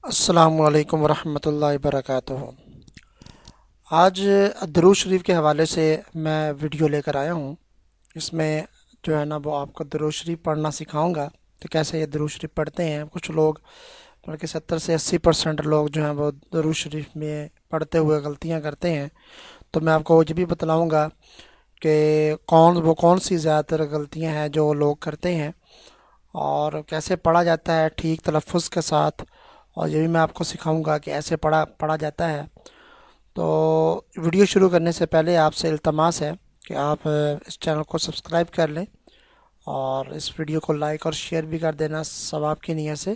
السلام علیکم ورحمۃ اللہ وبرکاتہ۔ آج درود شریف کے حوالے سے میں ویڈیو لے کر آیا ہوں۔ اس میں جو ہے نا وہ آپ کو درود شریف پڑھنا سکھاؤں گا کہ کیسے یہ درود شریف پڑھتے ہیں۔ کچھ لوگ بلکہ 70 سے 80% لوگ جو ہیں وہ درود شریف میں پڑھتے ہوئے غلطیاں کرتے ہیں، تو میں آپ کو یہ بھی بتلاؤں گا کہ کون سی زیادہ تر غلطیاں ہیں جو لوگ کرتے ہیں اور کیسے پڑھا جاتا ہے ٹھیک تلفظ کے ساتھ، اور یہ بھی میں آپ کو سکھاؤں گا کہ ایسے پڑھا جاتا ہے۔ تو ویڈیو شروع کرنے سے پہلے آپ سے التماس ہے کہ آپ اس چینل کو سبسکرائب کر لیں اور اس ویڈیو کو لائک اور شیئر بھی کر دینا ثواب کی نیت سے،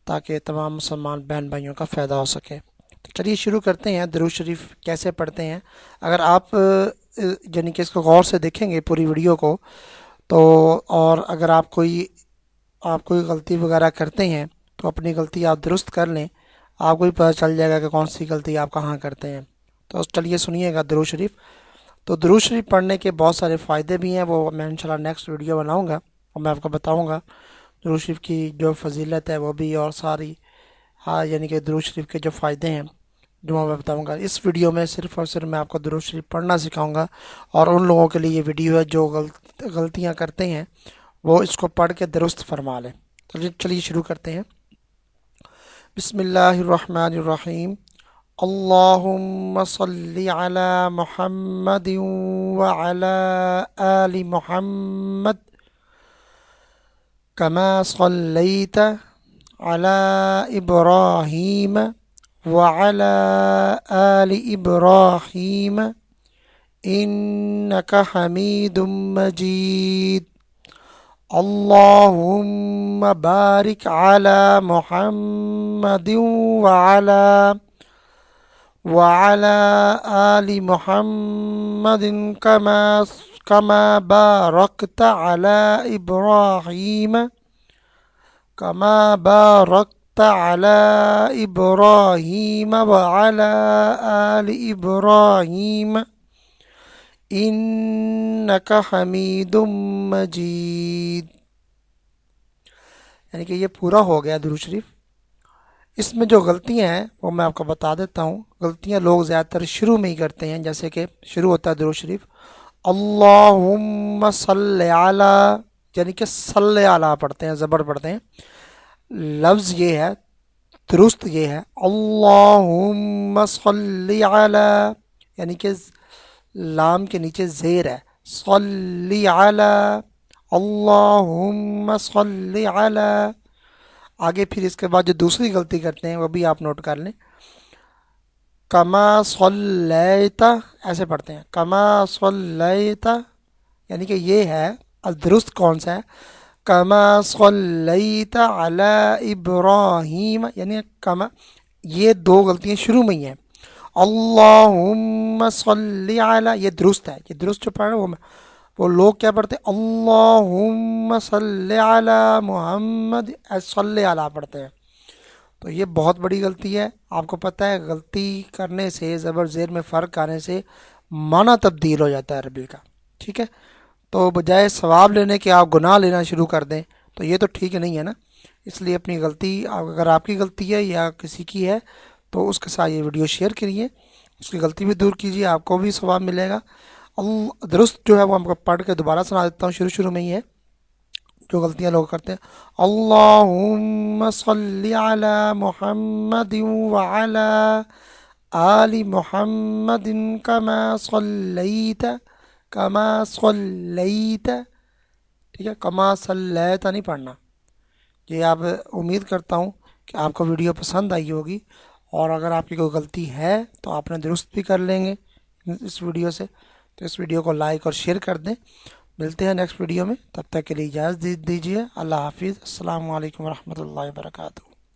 تاکہ تمام مسلمان بہن بھائیوں کا فائدہ ہو سکے۔ تو چلیے شروع کرتے ہیں درود شریف کیسے پڑھتے ہیں۔ اگر آپ یعنی کہ اس کو غور سے دیکھیں گے پوری ویڈیو کو، تو اور اگر آپ کوئی غلطی وغیرہ کرتے ہیں تو اپنی غلطی آپ درست کر لیں، آپ کو بھی پتہ چل جائے گا کہ کون سی غلطی آپ کہاں کرتے ہیں۔ تو چلیے سنیے گا درود شریف۔ تو درود شریف پڑھنے کے بہت سارے فائدے بھی ہیں، وہ میں انشاءاللہ نیکسٹ ویڈیو بناؤں گا اور میں آپ کو بتاؤں گا درود شریف کی جو فضیلت ہے وہ بھی، اور ساری یعنی کہ درود شریف کے جو فائدے ہیں جو میں بتاؤں گا۔ اس ویڈیو میں صرف اور صرف میں آپ کو درود شریف پڑھنا سکھاؤں گا، اور ان لوگوں کے لیے یہ ویڈیو ہے جو غلطیاں کرتے ہیں وہ اس کو پڑھ کے درست فرما لیں۔ چلیے شروع کرتے ہیں۔ بسم اللہ الرحمن الرحیم۔ اللہم صلی علی محمد وعلی آل محمد کما صلیت علی ابراہیم وعلی آل ابراہیم انک حمید مجید۔ اللہم بارک علی محمد وعلی آل محمد کما بارکت علی ابراہیم وعلی آل ابراہیم انک حمید مجید۔ یعنی کہ یہ پورا ہو گیا درود شریف۔ اس میں جو غلطیاں ہیں وہ میں آپ کو بتا دیتا ہوں۔ غلطیاں لوگ زیادہ تر شروع میں ہی کرتے ہیں، جیسے کہ شروع ہوتا ہے درود شریف اللہم صلی علی، یعنی کہ صلی علی پڑھتے ہیں، زبر پڑھتے ہیں۔ لفظ یہ ہے، درست یہ ہے اللہم صلی علی، یعنی کہ لام کے نیچے زیر ہے، صلی علی، اللہم صلی علی۔ آگے پھر اس کے بعد جو دوسری غلطی کرتے ہیں وہ بھی آپ نوٹ کر لیں، کما صلیت ایسے پڑھتے ہیں، کما صلیت، یعنی کہ یہ ہے درست کون سا ہے، کما صلیت علی ابراہیم، یعنی کما، یہ دو غلطیاں شروع میں ہی ہیں۔ اللہم صلی علی یہ درست ہے، یہ درست جو پڑھ رہے ہیں وہ لوگ کیا پڑھتے ہیں اللہم صلی علی محمد، صلی علی پڑھتے ہیں۔ تو یہ بہت بڑی غلطی ہے۔ آپ کو پتہ ہے غلطی کرنے سے، زبر زیر میں فرق آنے سے معنی تبدیل ہو جاتا ہے عربی کا، ٹھیک ہے؟ تو بجائے ثواب لینے کے آپ گناہ لینا شروع کر دیں تو یہ تو ٹھیک نہیں ہے نا۔ اس لیے اپنی غلطی، اگر آپ کی غلطی ہے یا کسی کی ہے تو اس کے ساتھ یہ ویڈیو شیئر کریے، اس کی غلطی بھی دور کیجیے، آپ کو بھی ثواب ملے گا۔ درست جو ہے وہ ہم کو پڑھ کے دوبارہ سنا دیتا ہوں، شروع میں ہی ہے جو غلطیاں لوگ کرتے ہیں۔ اللہم صلی علی محمد وعلی آل محمد کما صلیت، ٹھیک ہے؟ کما صلیت نہیں پڑھنا۔ یہ آپ، امید کرتا ہوں کہ آپ کو ویڈیو پسند آئی ہوگی، اور اگر آپ کی کوئی غلطی ہے تو آپ نے درست بھی کر لیں گے اس ویڈیو سے، تو اس ویڈیو کو لائک اور شیئر کر دیں۔ ملتے ہیں نیکسٹ ویڈیو میں، تب تک کے لیے اجازت دیجیے۔ اللہ حافظ۔ السلام علیکم ورحمۃ اللہ وبرکاتہ۔